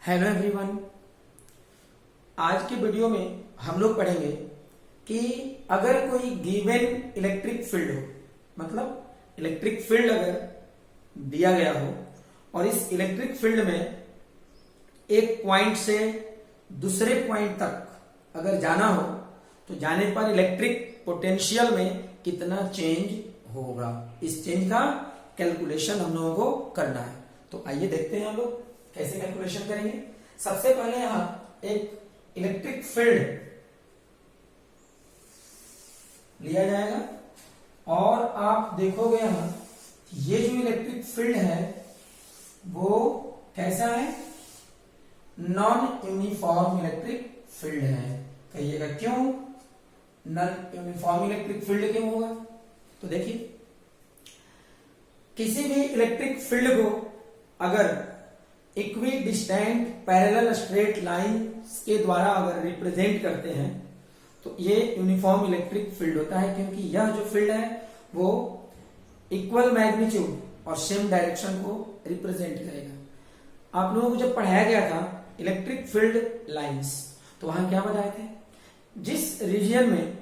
Hello everyone. आज के video में हम लोग पढ़ेंगे कि अगर कोई गिवन इलेक्ट्रिक फील्ड हो, मतलब इलेक्ट्रिक फील्ड अगर दिया गया हो और इस इलेक्ट्रिक फील्ड में एक पॉइंट से दूसरे पॉइंट तक अगर जाना हो तो जाने पर इलेक्ट्रिक पोटेंशियल में कितना चेंज होगा, इस चेंज का कैलकुलेशन हम लोगों को करना है। तो आइए देखते हैं हम लोग कैसे कैलकुलेशन करेंगे। सबसे पहले यहां एक इलेक्ट्रिक फील्ड लिया जाएगा और आप देखोगे यहां ये जो इलेक्ट्रिक फील्ड है वो कैसा है, नॉन यूनिफॉर्म इलेक्ट्रिक फील्ड है। कहिएगा क्यों नॉन यूनिफॉर्म इलेक्ट्रिक फील्ड क्यों होगा? तो देखिए, किसी भी इलेक्ट्रिक फील्ड को अगर equi distant parallel straight line के द्वारा अगर रिप्रेजेंट करते हैं तो ये यूनिफॉर्म इलेक्ट्रिक फील्ड होता है, क्योंकि यह जो फील्ड है वो इक्वल मैग्नीट्यूड और सेम डायरेक्शन को रिप्रेजेंट करेगा। आप लोगों को जब पढ़ाया गया था इलेक्ट्रिक फील्ड लाइंस तो वहां क्या बताए थे, जिस रीजन में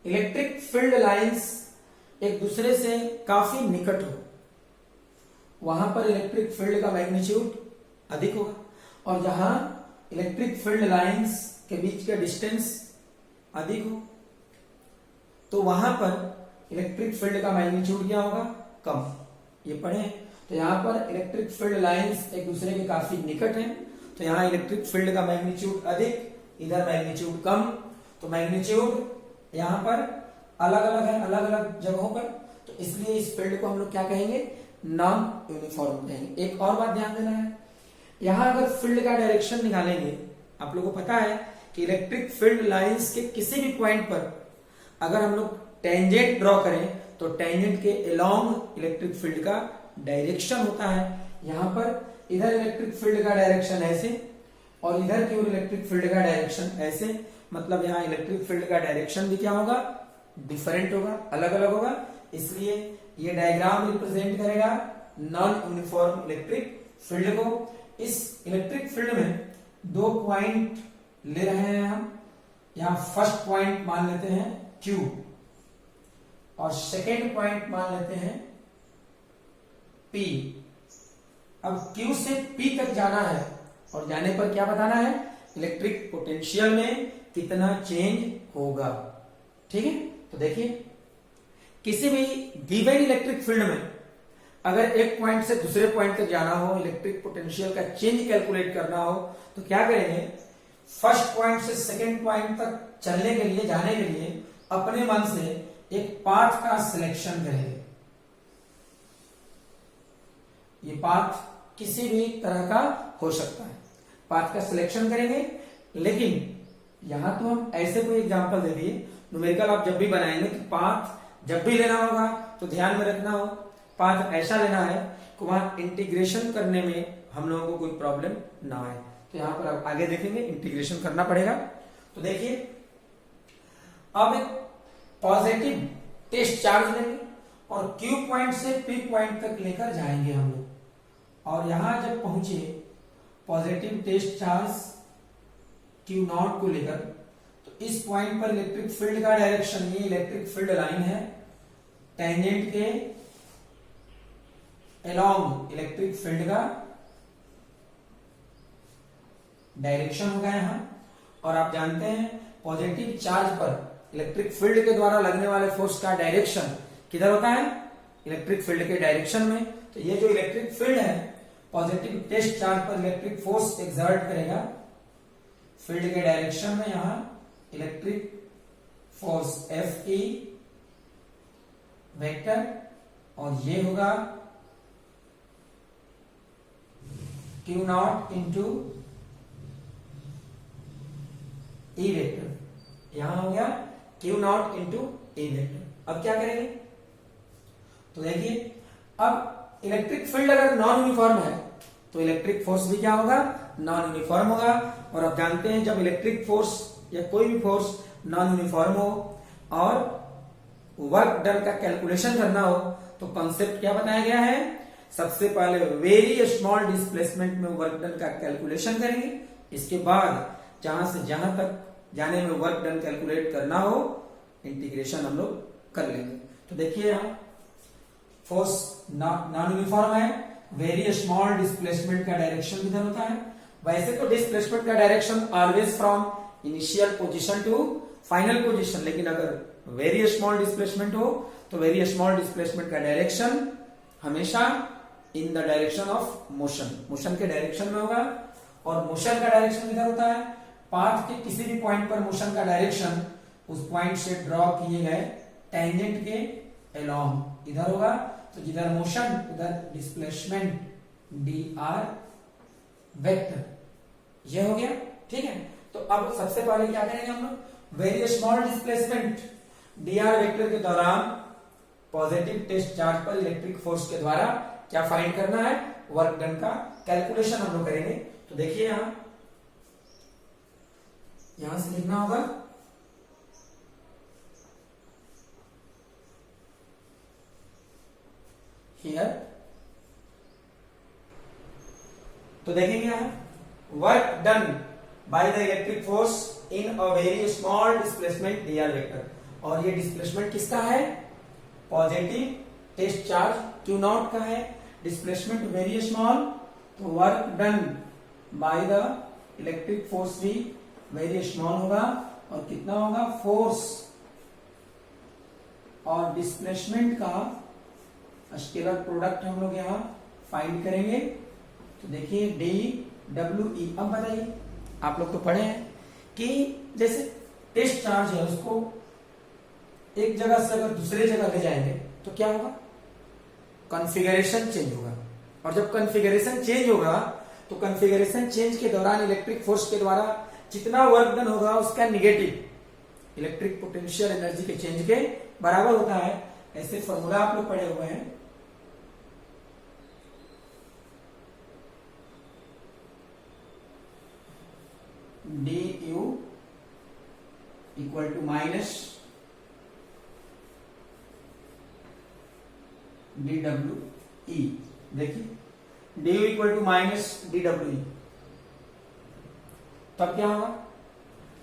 इलेक्ट्रिक फील्ड लाइंस एक दूसरे से काफी निकट हो वहां पर इलेक्ट्रिक फील्ड का मैग्नीट्यूड अधिक होगा, और जहां इलेक्ट्रिक फील्ड लाइंस के बीच का डिस्टेंस अधिक हो तो वहां पर इलेक्ट्रिक फील्ड का मैग्नीट्यूड क्या होगा, कम। ये पढ़े। तो यहां पर इलेक्ट्रिक फील्ड लाइंस एक दूसरे के काफी निकट हैं तो यहां इलेक्ट्रिक फील्ड का मैग्नीट्यूड अधिक, इधर मैग्नीट्यूड कम। तो मैग्नीट्यूड यहां पर अलग अलग है, अलग अलग जगहों पर, तो इसलिए इस फील्ड को हम लोग क्या कहेंगे, नॉन यूनिफॉर्म कहेंगे। एक और बात ध्यान देना है, यहां अगर फील्ड का डायरेक्शन निकालेंगे, आप लोगों को पता है कि इलेक्ट्रिक फील्ड लाइंस के किसी भी पॉइंट पर अगर हम लोग टेंजेंट ड्रॉ करें तो टेंजेंट के अलोंग इलेक्ट्रिक फील्ड का डायरेक्शन होता है। यहां पर इधर इलेक्ट्रिक फील्ड का डायरेक्शन ऐसे और इधर की ओर इलेक्ट्रिक फील्ड का डायरेक्शन ऐसे, मतलब यहां इलेक्ट्रिक फील्ड का डायरेक्शन भी क्या होगा, डिफरेंट होगा, अलग अलग होगा। इसलिए ये डायग्राम रिप्रेजेंट करेगा नॉन यूनिफॉर्म इलेक्ट्रिक फील्ड को। इस इलेक्ट्रिक फील्ड में दो पॉइंट ले रहे हैं हम। यहां फर्स्ट पॉइंट मान लेते हैं Q और सेकेंड पॉइंट मान लेते हैं P। अब Q से P तक जाना है और जाने पर क्या बताना है, इलेक्ट्रिक पोटेंशियल में कितना चेंज होगा। ठीक है, तो देखिए, किसी भी गिवन इलेक्ट्रिक फील्ड में अगर एक पॉइंट से दूसरे पॉइंट तक जाना हो, इलेक्ट्रिक पोटेंशियल का चेंज कैलकुलेट करना हो तो क्या करेंगे, फर्स्ट पॉइंट से सेकेंड पॉइंट तक चलने के लिए, जाने के लिए अपने मन से एक पाथ का सिलेक्शन करेंगे। ये पाथ किसी भी तरह का हो सकता है, पाथ का सिलेक्शन करेंगे। लेकिन यहां तो हम ऐसे कोई एग्जांपल दे दिए, न्यूमेरिकल आप जब भी बनाएंगे कि पाथ जब भी लेना होगा तो ध्यान में रखना हो पाथ ऐसा लेना है कि वहां इंटीग्रेशन करने में हम लोगों को कोई प्रॉब्लम ना आए। तो यहां पर आप आगे देखेंगे इंटीग्रेशन करना पड़ेगा। तो देखिए, अब एक पॉजिटिव टेस्ट चार्ज लेंगे और Q पॉइंट से P पॉइंट तक लेकर जाएंगे हम लोग, और यहां जब पहुंचे positive test charge Q naught को लेकर, तो इस पॉइंट पर इलेक्ट्रिक फील्ड का डायरेक्शन, ये इलेक्ट्रिक फील्ड लाइन है, टेंजेंट के अलोंग इलेक्ट्रिक फील्ड का डायरेक्शन होगा यहां। और आप जानते हैं पॉजिटिव चार्ज पर इलेक्ट्रिक फील्ड के द्वारा लगने वाले फोर्स का डायरेक्शन किधर होता है, इलेक्ट्रिक फील्ड के डायरेक्शन में। तो ये जो इलेक्ट्रिक फील्ड है पॉजिटिव टेस्ट चार्ज पर इलेक्ट्रिक फोर्स एक्सर्ट करेगा फील्ड के डायरेक्शन में, यहां इलेक्ट्रिक फोर्स Fe वेक्टर, और ये होगा Q not into E vector. यहां हो गया Q not into E vector. अब क्या करेंगे, तो देखिए, अब इलेक्ट्रिक फील्ड अगर नॉन यूनिफॉर्म है तो इलेक्ट्रिक फोर्स भी क्या होगा, नॉन यूनिफॉर्म होगा। और आप जानते हैं जब इलेक्ट्रिक फोर्स या कोई भी फोर्स नॉन यूनिफॉर्म हो और वर्क डन का कैलकुलेशन करना हो तो कॉन्सेप्ट क्या बताया गया है, सबसे पहले वेरी स्मॉल डिस्प्लेसमेंट में वर्क डन का कैलकुलेशन करेंगे, इसके बाद जहां से जहां तक जाने में वर्क डन कैलकुलेट करना हो इंटीग्रेशन हम लोग कर लेंगे। तो देखिए यहां फोर्स नॉन यूनिफॉर्म है, वेरी स्मॉल डिस्प्लेसमेंट का डायरेक्शन किधर होता है। वैसे तो डिस्प्लेसमेंट का direction always from initial position to final position, लेकिन अगर वेरी स्मॉल डिस्प्लेसमेंट हो तो वेरी स्मॉल डिस्प्लेसमेंट का डायरेक्शन हमेशा in the direction of motion, motion के डायरेक्शन में होगा। और मोशन का डायरेक्शन किधर होता है, पाथ के किसी भी पॉइंट पर मोशन का डायरेक्शन उस पॉइंट से ड्रॉ किए गए टेंजेंट के अलोंग इधर होगा। तो जिधर मोशन उधर डिस्प्लेसमेंट डी आर वेक्टर, ये हो गया। ठीक है, तो अब सबसे पहले क्या करेंगे हम लोग, very small displacement d are vector के दौरान पॉजिटिव टेस्ट चार्ज पर इलेक्ट्रिक फोर्स के द्वारा क्या फाइंड करना है, वर्क डन का कैलकुलेशन हम लोग करेंगे। तो देखिए यहां से लिखना होगा हियर। तो देखेंगे यहां work done by the electric force in a very small displacement d are vector, और ये डिस्प्लेसमेंट किसका है, positive test charge Q naught का है, डिस्प्लेसमेंट वेरी स्मॉल। तो work done by the electric force भी वेरी स्मॉल होगा, और कितना होगा, फोर्स और डिस्प्लेसमेंट का स्केलर प्रोडक्ट हम लोग यहां फाइंड करेंगे। तो देखिए डी डब्ल्यू ई। अब बताइए, आप लोग तो पढ़े हैं कि जैसे टेस्ट चार्ज है उसको एक जगह से अगर दूसरे जगह ले जाएंगे तो क्या होगा, कॉन्फ़िगरेशन चेंज होगा। और जब कॉन्फ़िगरेशन चेंज होगा तो कॉन्फ़िगरेशन चेंज के दौरान इलेक्ट्रिक फोर्स के द्वारा जितना वर्क डन होगा उसका निगेटिव इलेक्ट्रिक पोटेंशियल एनर्जी के चेंज के बराबर होता है। ऐसे फॉर्मूला आप लोग पढ़े हुए हैं। D U equal to minus D W E. देखिए D U equal to minus D W E, तब क्या होगा,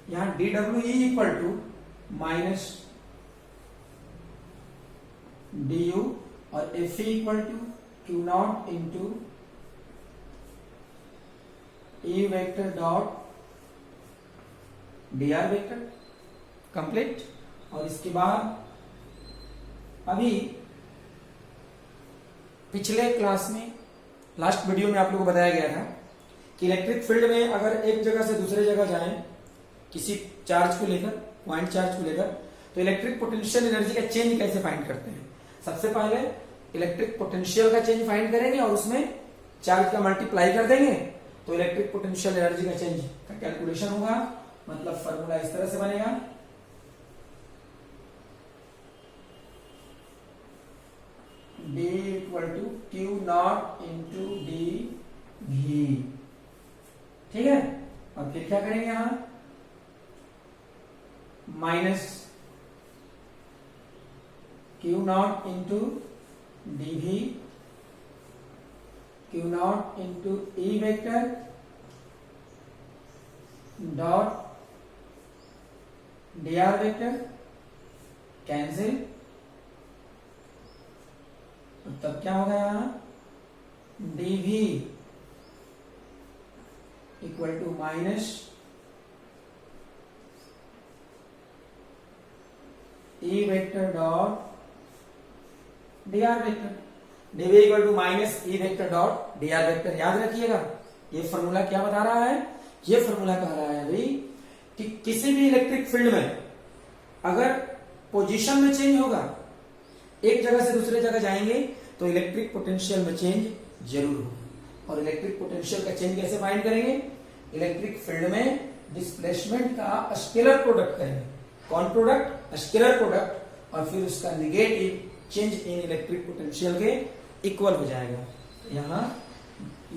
यहां D W E equal to minus D U और F E equal to Q naught into E vector dot D R vector complete. और इसके बाद अभी पिछले क्लास में लास्ट वीडियो में आप लोगों को बताया गया था कि इलेक्ट्रिक फील्ड में अगर एक जगह से दूसरे जगह जाएं किसी चार्ज को लेकर, पॉइंट चार्ज को लेकर, तो इलेक्ट्रिक पोटेंशियल एनर्जी का चेंज कैसे फाइंड करते हैं। सबसे पहले इलेक्ट्रिक पोटेंशियल का चेंज फाइंड करेंगे और उसमें चार्ज का मल्टीप्लाई कर देंगे तो इलेक्ट्रिक पोटेंशियल एनर्जी का चेंज का कैलकुलेशन होगा। मतलब फॉर्मूला इस तरह से बनेगा, D equal to Q naught into D V. ठीक है, और फिर क्या करेंगे यहां, minus Q naught into D V, Q naught into E vector dot D R vector cancel. तब क्या होगा यहां, D V equal to minus E vector dot D R vector, D V equal to minus E vector dot D R vector. याद रखिएगा ये formula क्या बता रहा है, ये फॉर्मूला कह रहा है भाई कि किसी भी इलेक्ट्रिक फील्ड में अगर पोजीशन में चेंज होगा, एक जगह से दूसरे जगह जाएंगे तो इलेक्ट्रिक पोटेंशियल में चेंज जरूर होगा। और इलेक्ट्रिक पोटेंशियल का चेंज कैसे फाइंड करेंगे, इलेक्ट्रिक फील्ड में डिस्प्लेसमेंट का स्केलर प्रोडक्ट करेंगे। कौन प्रोडक्ट, स्केलर प्रोडक्ट, और फिर उसका negative change in electric potential के इक्वल हो जाएगा। यहां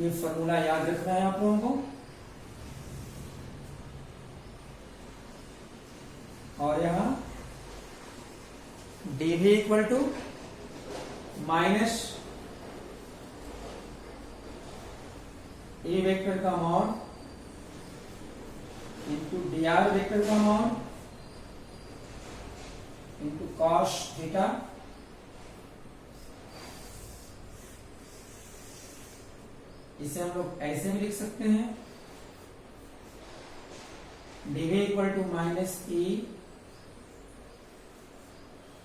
ये फॉर्मूला याद रखना है आप लोगों को। और यहां D V equal to minus A vector का mod into D R vector का मॉड इंटू कॉस थीटा इसे हम लोग ऐसे भी लिख सकते हैं dv equal to minus E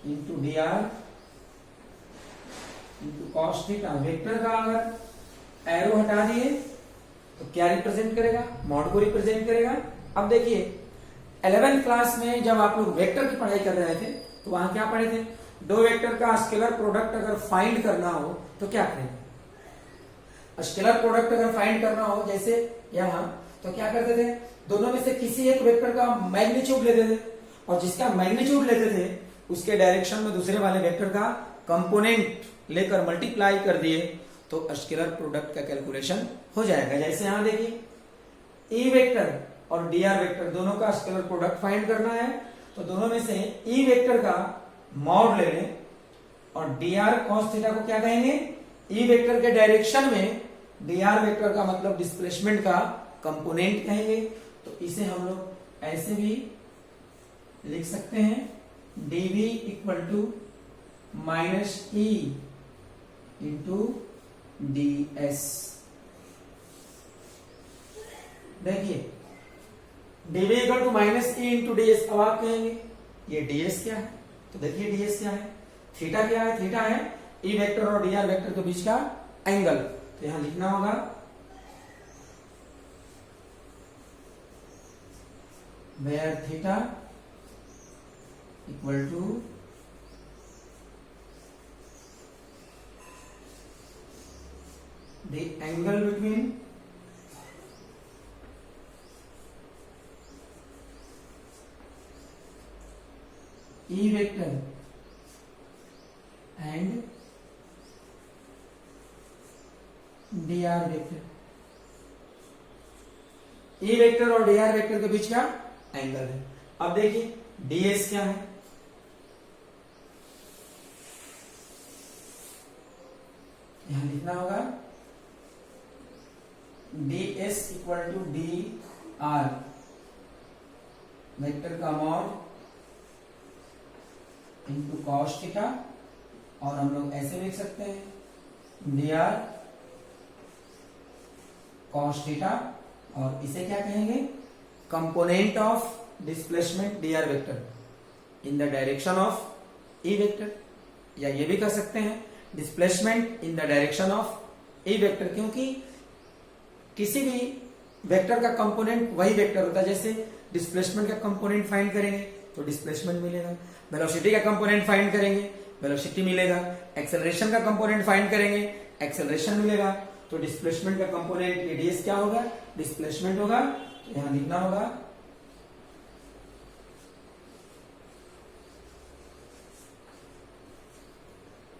into D R into cos theta. Vector का अगर एरो हटा दिए तो क्या रिप्रेजेंट करेगा? मॉड को रिप्रेजेंट करेगा। अब देखिए 11th क्लास में जब आप लोग वेक्टर की पढ़ाई कर रहे थे तो वहां क्या पढ़े थे? दो वेक्टर का स्केलर प्रोडक्ट अगर फाइंड करना हो तो क्या करेंगे? स्केलर प्रोडक्ट अगर फाइंड करना हो जैसे यहां, तो क्या करते थे? दोनों में से किसी एक वेक्टर का मैग्नीट्यूड लेते थे और जिसका मैग्नीट्यूड लेते थे उसके डायरेक्शन में दूसरे वाले वेक्टर का कंपोनेंट लेकर मल्टीप्लाई कर दिए तो स्केलर प्रोडक्ट का कैलकुलेशन हो जाएगा। जैसे यहां देखिए ई वेक्टर और डी आर वेक्टर दोनों का स्केलर प्रोडक्ट फाइंड करना है तो दोनों में से ई वेक्टर का मॉड ले लें और डी आर कॉस थीटा को क्या कहेंगे? ई वेक्टर के डायरेक्शन में डी आर वेक्टर का मतलब डिस्प्लेसमेंट का कंपोनेंट कहेंगे। तो इसे हम लोग ऐसे भी लिख सकते हैं dv equal to minus E into d s. देखिए dv equal to minus E into d s. अब आप कहेंगे ये ds क्या है? तो देखिए ds क्या है, थीटा क्या है? थीटा है ई वेक्टर और डी आर वेक्टर के बीच का एंगल। तो यहां लिखना होगा where theta equal to the angle between E vector and dr vector। E vector और dr वेक्टर के बीच का एंगल है। अब देखिए ds क्या है? यहां लिखना होगा ds equal to d are vector का मॉड इंटू कॉस थीटा और हम लोग ऐसे लिख सकते हैं डी आर कॉस थीटा और इसे क्या कहेंगे? Component of displacement d are vector in the direction of E vector, या ये भी कह सकते हैं displacement in the direction of E vector, क्योंकि किसी भी वेक्टर का कंपोनेंट वही वेक्टर होता है। जैसे डिस्प्लेसमेंट का कंपोनेंट फाइंड करेंगे तो डिस्प्लेसमेंट मिलेगा, वेलोसिटी का कंपोनेंट फाइंड करेंगे वेलोसिटी मिलेगा, एक्सेलरेशन का कंपोनेंट फाइंड करेंगे एक्सेलरेशन मिलेगा। तो डिस्प्लेसमेंट का कंपोनेंट ये ds क्या होगा? डिस्प्लेसमेंट होगा। तो यहां लिखना होगा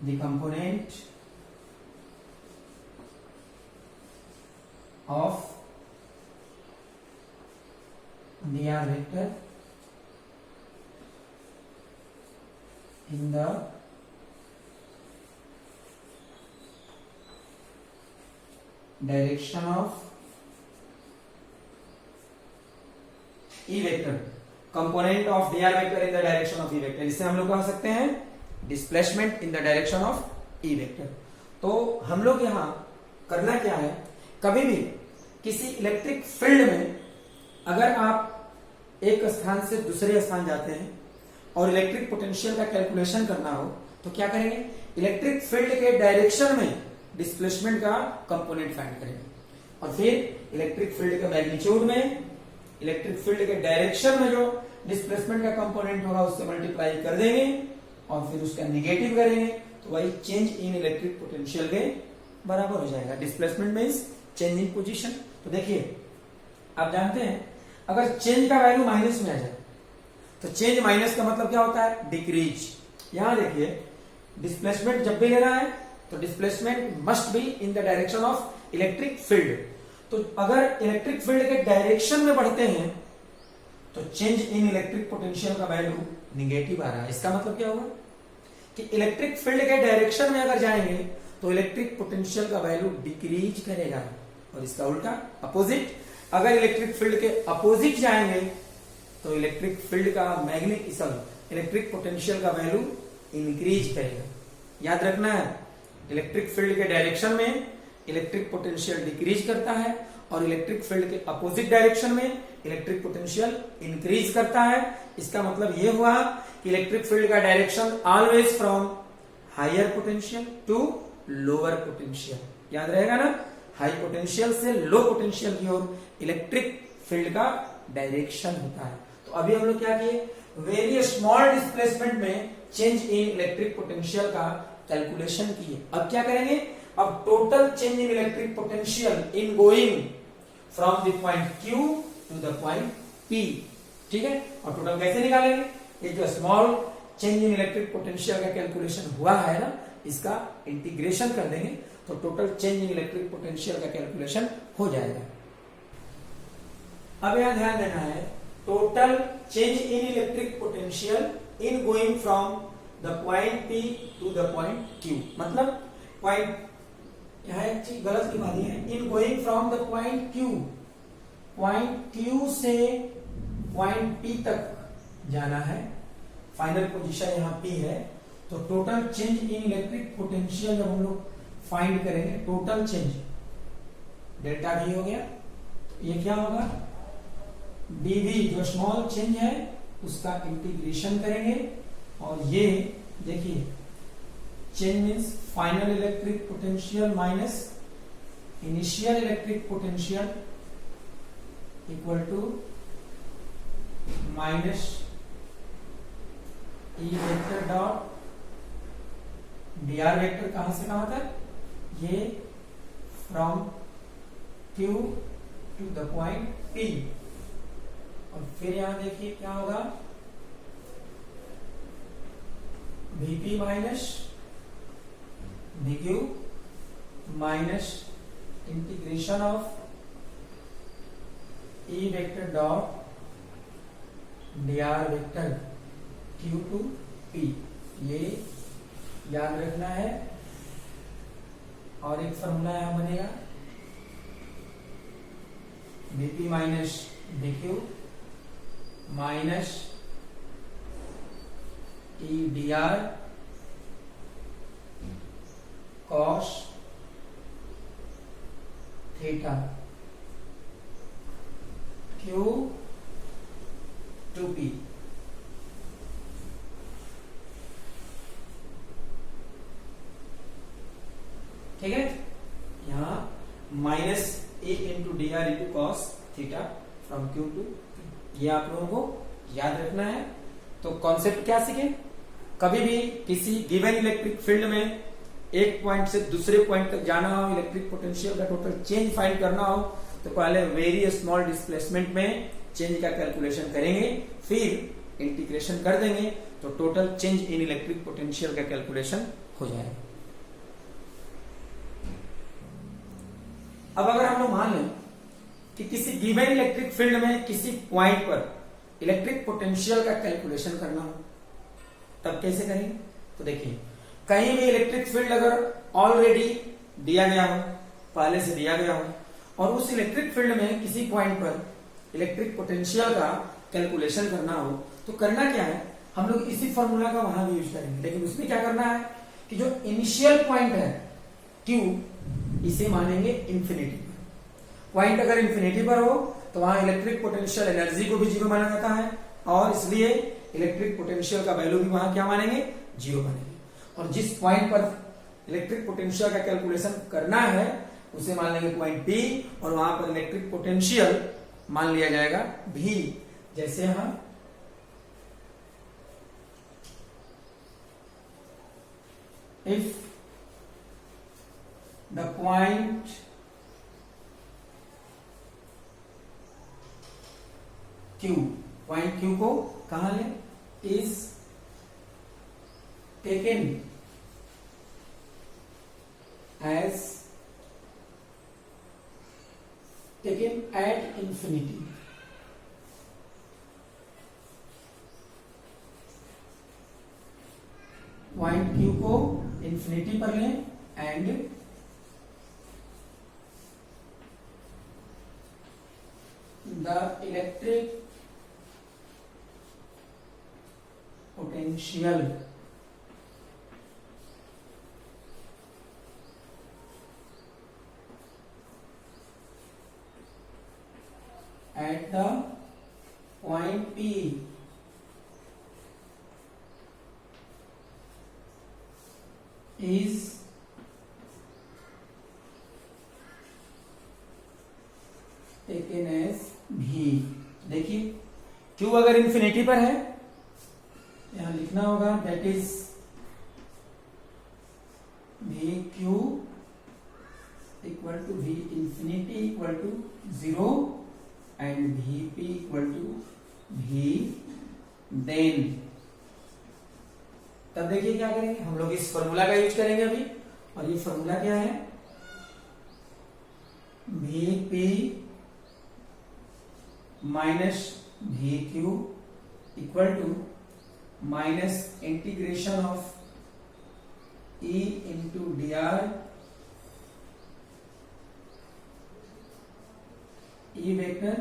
the component of dr vector in the direction of E vector, component of D R vector in the direction of E vector. इसे हम लोग कह सकते हैं displacement in the direction of E vector. तो हम लोग यहां करना क्या है, कभी भी किसी इलेक्ट्रिक फील्ड में अगर आप एक स्थान से दूसरे स्थान जाते हैं और इलेक्ट्रिक पोटेंशियल का कैलकुलेशन करना हो तो क्या करेंगे? इलेक्ट्रिक फील्ड के डायरेक्शन में डिस्प्लेसमेंट का कंपोनेंट फाइंड करेंगे और फिर इलेक्ट्रिक फील्ड के मैग्नीट्यूड में इलेक्ट्रिक फील्ड के डायरेक्शन में जो डिस्प्लेसमेंट का कंपोनेंट होगा उससे मल्टीप्लाई कर देंगे और फिर उसका निगेटिव करेंगे तो वही चेंज इन इलेक्ट्रिक पोटेंशियल के बराबर हो जाएगा। Displacement means change in position. तो देखिए आप जानते हैं अगर चेंज का वैल्यू माइनस में आ जाए तो चेंज माइनस का मतलब क्या होता है? डिक्रीज। यहां देखिए डिस्प्लेसमेंट जब भी लेना है तो displacement must be in the direction of electric field. तो अगर इलेक्ट्रिक फील्ड के डायरेक्शन में बढ़ते हैं तो चेंज इन इलेक्ट्रिक पोटेंशियल का वैल्यू निगेटिव आ रहा है। इसका मतलब क्या होगा कि इलेक्ट्रिक फील्ड के डायरेक्शन में अगर जाएंगे तो इलेक्ट्रिक पोटेंशियल का वैल्यू डिक्रीज करेगा। और इसका उल्टा अपोजिट। अगर इलेक्ट्रिक फील्ड के अपोजिट जाएंगे तो इलेक्ट्रिक फील्ड का इलेक्ट्रिक पोटेंशियल का वैल्यू इंक्रीज करेगा। याद रखना है, इलेक्ट्रिक फील्ड के डायरेक्शन में इलेक्ट्रिक पोटेंशियल डिक्रीज करता है और इलेक्ट्रिक फील्ड के अपोजिट डायरेक्शन में इलेक्ट्रिक पोटेंशियल इंक्रीज करता है। इसका मतलब यह हुआ कि इलेक्ट्रिक फील्ड का direction always from higher potential to lower potential. याद रहेगा ना, हाई पोटेंशियल से लो पोटेंशियल की ओर इलेक्ट्रिक फील्ड का डायरेक्शन होता है। तो अभी हम लोग क्या किए, वेरी स्मॉल डिस्प्लेसमेंट में चेंज इन इलेक्ट्रिक पोटेंशियल का कैलकुलेशन किए। अब क्या करेंगे, अब total change in electric potential in going from the point Q to the point P। ठीक है, और टोटल कैसे निकालेंगे, ये जो small change in electric potential का कैलकुलेशन हुआ है ना, इसका इंटीग्रेशन कर देंगे तो total change in electric potential का कैलकुलेशन हो जाएगा। अब यहां ध्यान देना है, total change in electric potential in going from the point P to the point Q। मतलब पॉइंट, यहां एक चीज गलत लिखा दी है, in going from the point Q से पॉइंट P तक जाना है, फाइनल पोजीशन यहां P है। तो total change in electric potential जब हम लोग फाइंड करेंगे, टोटल चेंज डेल्टा V हो गया, तो ये क्या होगा, dV जो स्मॉल चेंज है उसका इंटीग्रेशन करेंगे और ये देखिए change means final electric potential minus initial electric potential equal to minus E vector dot dr vector कहां से कहां तक, ये from Q to the point P। और फिर यहां देखिए क्या होगा, Vp minus dq minus integration of E vector dot dr vector Q to P। ये याद रखना है। और एक फॉर्मूला यहां बनेगा, Vp minus dq minus E dr cos theta Q to P। ठीक है, यहां minus A into D R into cos theta from Q to P, ये आप लोगों को याद रखना है। तो कॉन्सेप्ट क्या सीखे, कभी भी किसी गिवन इलेक्ट्रिक फील्ड में एक पॉइंट से दूसरे पॉइंट तक जाना हो, इलेक्ट्रिक पोटेंशियल का टोटल चेंज फाइंड करना हो, तो पहले वेरी स्मॉल डिस्प्लेसमेंट में चेंज का कैलकुलेशन करेंगे, फिर इंटीग्रेशन कर देंगे तो total change in electric potential का कैलकुलेशन हो जाएगा। अब अगर हम लोग मान लें कि किसी गिवन इलेक्ट्रिक फील्ड में किसी पॉइंट पर इलेक्ट्रिक पोटेंशियल का कैलकुलेशन करना हो, तब कैसे करेंगे, तो देखिए कहीं भी इलेक्ट्रिक फील्ड अगर ऑलरेडी दिया गया हो, पहले से दिया गया हो, और उस इलेक्ट्रिक फील्ड में किसी पॉइंट पर इलेक्ट्रिक पोटेंशियल का कैलकुलेशन करना हो, तो करना क्या है, हम लोग इसी फॉर्मूला का वहां भी यूज करेंगे। लेकिन उसमें क्या करना है कि जो इनिशियल पॉइंट है Q, इसे मानेंगे इंफिनिटी पर। पॉइंट अगर इंफिनिटी पर हो तो वहां इलेक्ट्रिक पोटेंशियल एनर्जी को भी जीरो माना जाता है, और इसलिए इलेक्ट्रिक पोटेंशियल का वैल्यू भी वहां क्या मानेंगे, जीरो मानेंगे। और जिस पॉइंट पर इलेक्ट्रिक पोटेंशियल का कैलकुलेशन करना है उसे मान लेंगे पॉइंट P, और वहां पर इलेक्ट्रिक पोटेंशियल मान लिया जाएगा V। जैसे हम if the point Q, point Q को कहां लें, is taken as taken at infinity, point Q को इंफिनिटी पर लें and the electric potential at the point P is taken as V। देखिए Q अगर इंफिनिटी पर है, यहां लिखना होगा that is V Q equal to V infinity equal to 0 and V P equal to V. Then तब देखिए क्या करेंगे हम लोग, इस फॉर्मूला का यूज करेंगे अभी। और ये फॉर्मूला क्या है, V P minus V Q equal to minus integration of E into D r E vector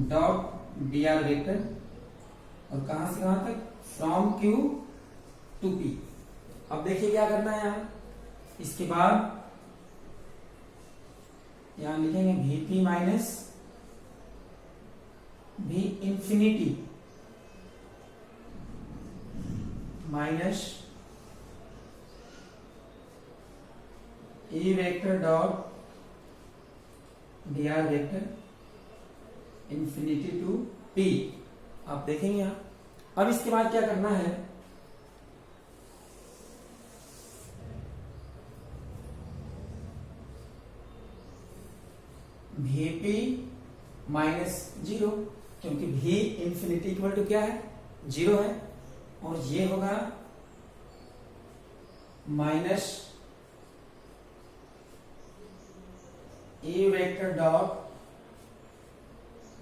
dot D R vector, और कहां से कहां तक, फ्रॉम क्यू टू पी। अब देखिए क्या करना है यहां, इसके बाद यहां लिखेंगे Vp minus V infinity minus E vector dot D R vector infinity to P। आप देखेंगे यहां। अब इसके बाद क्या करना है, Vp माइनस 0, क्योंकि V इंफिनिटी इक्वल टू क्या है, 0 है, और ये होगा minus E vector dot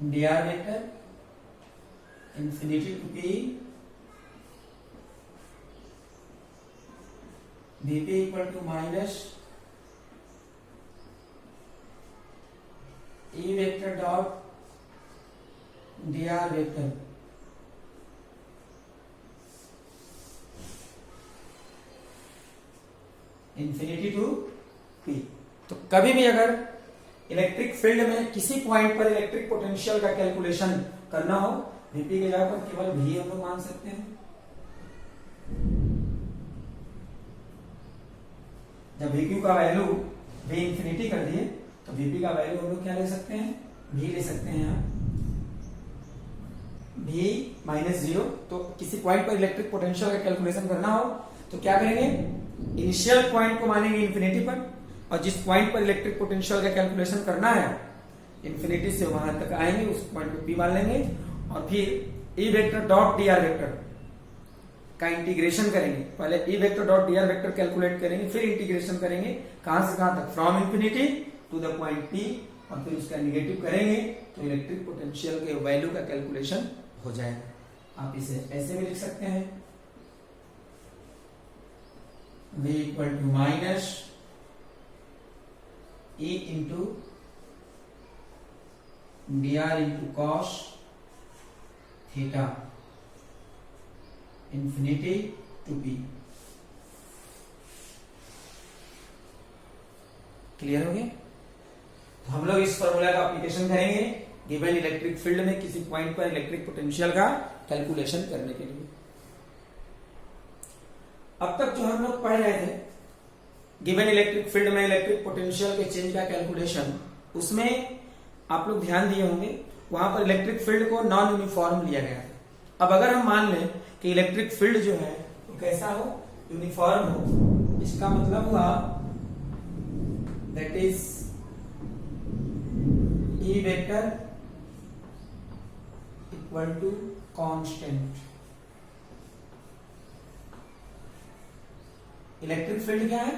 D R vector infinity to P। Vp equal to minus E vector dot D R vector infinity to P। तो कभी भी अगर इलेक्ट्रिक फील्ड में किसी पॉइंट पर इलेक्ट्रिक पोटेंशियल का कैलकुलेशन करना हो, Vp की जगह पर केवल V हम लोग मान सकते हैं। जब Vq का वैल्यू V इंफिनिटी कर दिए तो Vp का वैल्यू हम लोग क्या ले सकते हैं, V ले सकते हैं यहाँ, V माइनस 0। तो किसी पॉइंट पर इलेक्ट्रिक पोटेंशियल का कैलकुलेशन करना हो तो क्या करेंगे, इनिशियल पॉइंट को मानेंगे इंफिनिटी पर, और जिस पॉइंट पर इलेक्ट्रिक पोटेंशियल का कैलकुलेशन करना है इंफिनिटी से वहां तक आएंगे, उस पॉइंट को P मान लेंगे, और फिर E vector dot D R vector का इंटीग्रेशन करेंगे। पहले E vector dot D R vector calculate करेंगे, फिर इंटीग्रेशन करेंगे कहां से कहां तक, from infinity to the point P, और फिर उसका निगेटिव करेंगे तो इलेक्ट्रिक पोटेंशियल के वैल्यू का कैलकुलेशन हो जाएगा। आप इसे ऐसे भी लिख सकते हैं, V equal to minus E into D R into cos theta infinity to P। Clear हो गया? तो हम लोग इस फॉर्मूला का एप्लीकेशन करेंगे गिवन इलेक्ट्रिक फील्ड में किसी पॉइंट पर इलेक्ट्रिक पोटेंशियल का कैलकुलेशन करने के लिए। अब तक जो हम लोग पढ़ रहे थे गिवन इलेक्ट्रिक फील्ड में इलेक्ट्रिक पोटेंशियल के चेंज का कैलकुलेशन, उसमें आप लोग ध्यान दिए होंगे वहां पर इलेक्ट्रिक फील्ड को नॉन यूनिफॉर्म लिया गया था। अब अगर हम मान लें कि इलेक्ट्रिक फील्ड जो है वो कैसा हो, यूनिफॉर्म हो, इसका मतलब हुआ that is E vector equal to constant. Electric field क्या है,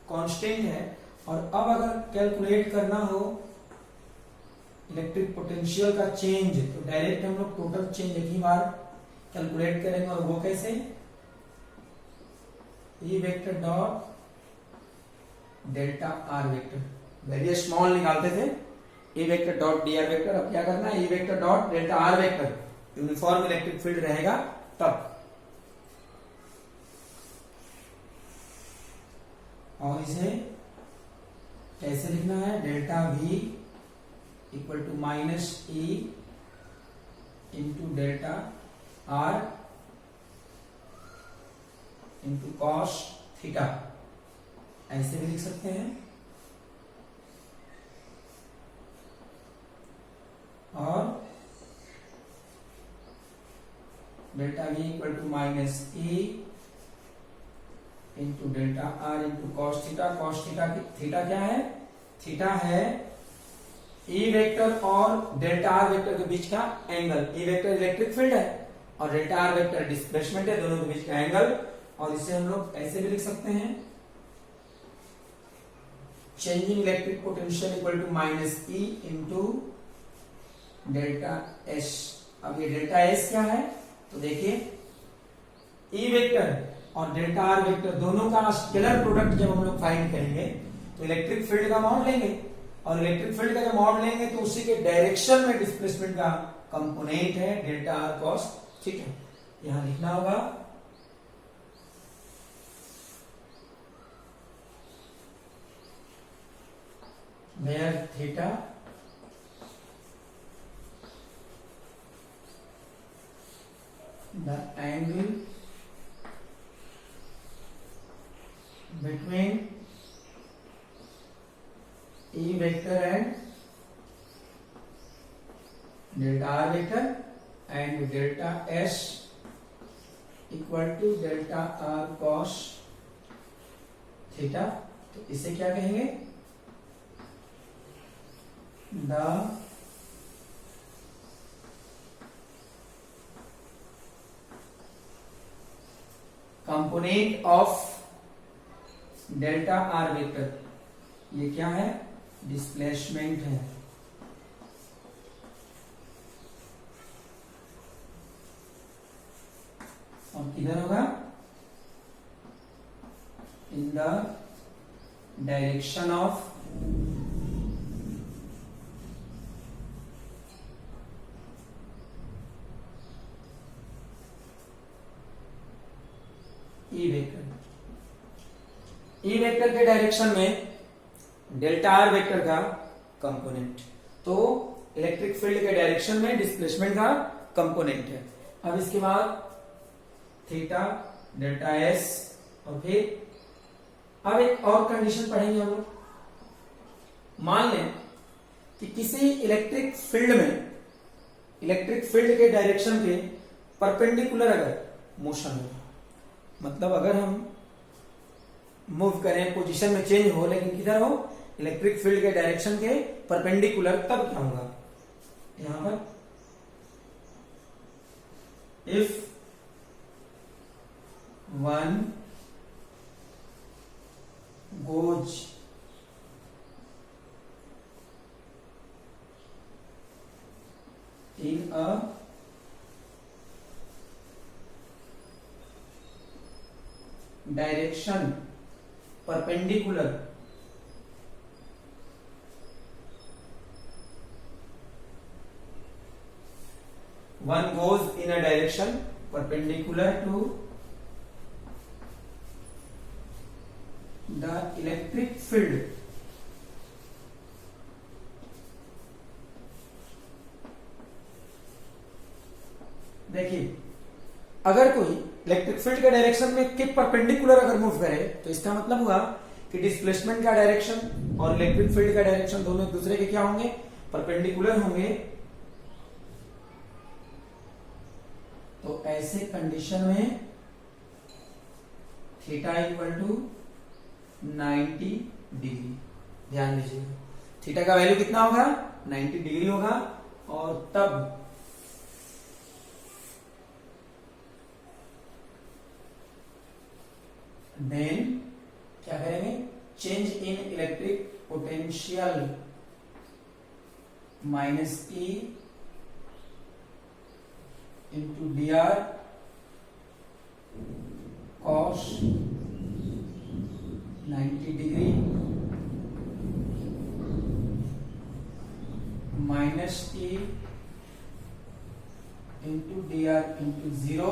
कांस्टेंट है। और अब अगर कैलकुलेट करना हो इलेक्ट्रिक पोटेंशियल का चेंज, तो डायरेक्ट हम लोग टोटल चेंज एक ही बार कैलकुलेट करेंगे, और वो कैसे, E vector dot delta are vector. Very small निकालते थे A vector dot D R vector, अब क्या करना है, A vector dot delta are vector, uniform electric field रहेगा तब। और इसे कैसे लिखना है, delta V equal to minus E into delta R into cos theta, ऐसे भी लिख सकते हैं। और delta V equal to minus E into delta R into cos theta. Cos theta theta क्या है, थीटा है ई वेक्टर और डेल्टा आर वेक्टर के बीच का angle. E vector electric field है और डेल्टा आर वेक्टर डिस्प्लेसमेंट है, दोनों के बीच का एंगल। और इसे हम लोग ऐसे भी लिख सकते हैं, changing electric potential equal to minus E into delta s. अब ये डेल्टा एस क्या है, तो देखिए ई वेक्टर और डेल्टा आर वेक्टर दोनों का स्केलर प्रोडक्ट जब हम लोग फाइंड करेंगे तो इलेक्ट्रिक फील्ड का मॉड लेंगे, और इलेक्ट्रिक फील्ड का जब मॉड लेंगे तो उसी के डायरेक्शन में डिस्प्लेसमेंट का कंपोनेंट है डेल्टा आर कॉस थीटा। यहां लिखना होगा where theta the angle between E vector and delta R vector and delta S equal to delta R cos theta। तो इसे क्या कहेंगे, the component of delta r vector, ये क्या है, डिस्प्लेसमेंट है। और किधर होगा, इन the direction of E vector. E vector के डायरेक्शन में डेल्टा आर वेक्टर का कंपोनेंट, तो इलेक्ट्रिक फील्ड के डायरेक्शन में डिस्प्लेसमेंट का कंपोनेंट है। अब इसके बाद थीटा डेल्टा एस, और फिर अब एक और कंडीशन पढ़ेंगे हम लोग। मान लें कि किसी इलेक्ट्रिक फील्ड में, इलेक्ट्रिक फील्ड के डायरेक्शन के परपेंडिकुलर अगर मोशन हो, मतलब अगर हम मूव करें, पोजीशन में चेंज हो, लेकिन किधर हो, इलेक्ट्रिक फील्ड के डायरेक्शन के परपेंडिकुलर, तब क्या होगा, यहां पर if one goes in a direction perpendicular one goes in a direction perpendicular to the electric field, देखिए अगर कोई इलेक्ट्रिक फील्ड के डायरेक्शन में के परपेंडिकुलर अगर मूव करे तो इसका मतलब हुआ कि डिस्प्लेसमेंट का डायरेक्शन और इलेक्ट्रिक फील्ड का डायरेक्शन दोनों एक दूसरे के क्या होंगे, परपेंडिकुलर होंगे। तो ऐसे कंडीशन में थीटा इक्वल टू 90 डिग्री, ध्यान दीजिएगा थीटा का वैल्यू कितना होगा, 90 डिग्री होगा। और तब देन क्या करेंगे, change in electric potential minus E into D r cos 90 degree minus T into D R into 0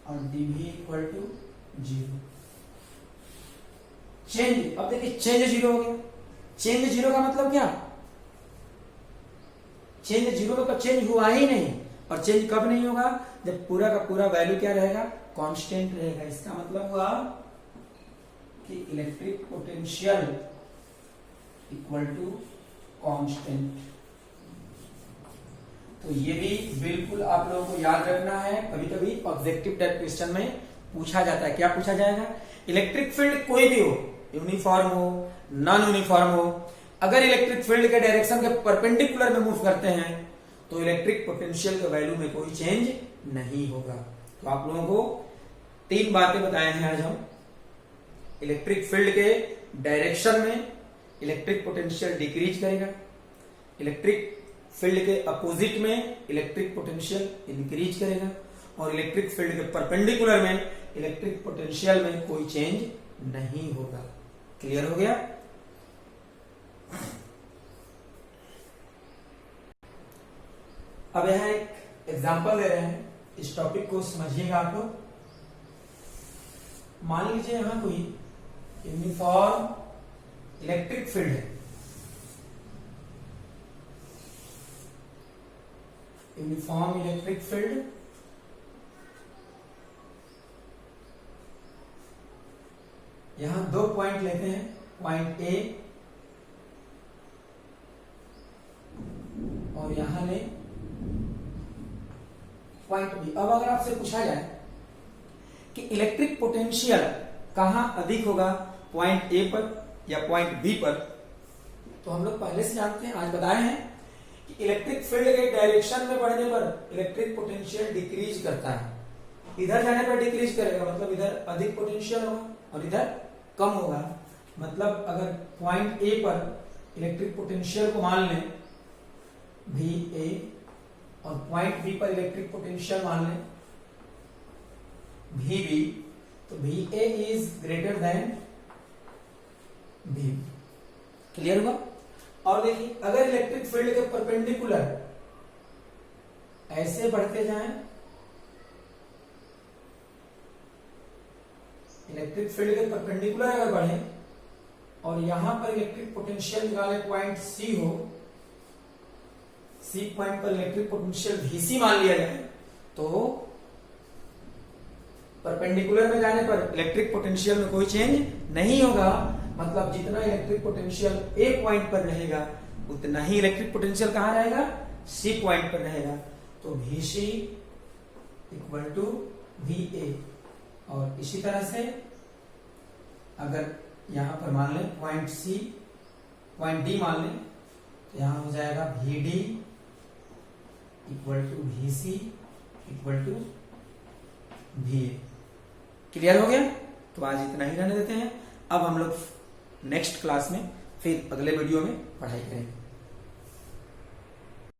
और d V equal to 0। Change, अब देखिए चेंज 0 हो गया। चेंज 0 का मतलब क्या? चेंज 0 का मतलब चेंज हुआ ही नहीं। और चेंज कब नहीं होगा? जब पूरा का पूरा वैल्यू क्या रहेगा? कांस्टेंट रहेगा। इसका मतलब हुआ कि electric potential equal to constant. तो ये भी बिल्कुल आप लोगों को याद रखना है। कभी कभी ऑब्जेक्टिव टाइप क्वेश्चन में पूछा जाता है। क्या पूछा जाएगा? इलेक्ट्रिक फील्ड कोई भी हो, यूनिफॉर्म हो, नॉन यूनिफॉर्म हो, अगर इलेक्ट्रिक फील्ड के डायरेक्शन के परपेंडिकुलर में मूव करते हैं तो इलेक्ट्रिक पोटेंशियल के वैल्यू में कोई चेंज नहीं होगा। तो आप लोगों को 3 बातें बताए हैं आज हम। इलेक्ट्रिक फील्ड के डायरेक्शन में इलेक्ट्रिक पोटेंशियल डिक्रीज करेगा, इलेक्ट्रिक फील्ड के अपोजिट में इलेक्ट्रिक पोटेंशियल इंक्रीज करेगा, और इलेक्ट्रिक फील्ड के परपेंडिकुलर में इलेक्ट्रिक पोटेंशियल में कोई चेंज नहीं होगा। क्लियर हो गया? अब यहां एक एग्जांपल दे रहे हैं, इस टॉपिक को समझिएगा आप लोग। मान लीजिए यहां कोई यूनिफॉर्म इलेक्ट्रिक फील्ड है, यूनिफॉर्म इलेक्ट्रिक फील्ड, यहां 2 पॉइंट लेते हैं, पॉइंट ए और यहां ले पॉइंट बी। अब अगर आपसे पूछा जाए कि इलेक्ट्रिक पोटेंशियल कहां अधिक होगा, पॉइंट ए पर या पॉइंट बी पर, तो हम लोग पहले से जानते हैं, आज बताए हैं कि इलेक्ट्रिक फील्ड के डायरेक्शन में बढ़ने पर इलेक्ट्रिक पोटेंशियल डिक्रीज करता है। इधर जाने पर डिक्रीज करेगा, मतलब इधर अधिक पोटेंशियल होगा और इधर कम होगा। मतलब अगर पॉइंट ए पर इलेक्ट्रिक पोटेंशियल को मान लें वी ए और पॉइंट बी पर इलेक्ट्रिक पोटेंशियल मान लें वी बी, तो V A is greater than V B. Clear हुआ? और देखिए अगर इलेक्ट्रिक फील्ड के परपेंडिकुलर ऐसे बढ़ते जाएं, इलेक्ट्रिक फील्ड के परपेंडिकुलर अगर बढ़े और यहां पर इलेक्ट्रिक पोटेंशियल निकाले, पॉइंट सी हो, सी पॉइंट पर इलेक्ट्रिक पोटेंशियल वीसी मान लिया जाए, तो परपेंडिकुलर में जाने पर इलेक्ट्रिक पोटेंशियल में कोई चेंज नहीं होगा। मतलब जितना इलेक्ट्रिक पोटेंशियल ए पॉइंट पर रहेगा उतना ही इलेक्ट्रिक पोटेंशियल कहां रहेगा? सी पॉइंट पर रहेगा। तो V C equal to V A. और इसी तरह से अगर यहां पर मान लें पॉइंट सी, पॉइंट डी मान लें, तो यहां हो जाएगा V D equal to V C equal to V A. Clear हो गया? तो आज इतना ही रहने देते हैं। अब हम लोग नेक्स्ट क्लास में फिर अगले वीडियो में पढ़ाई करेंगे।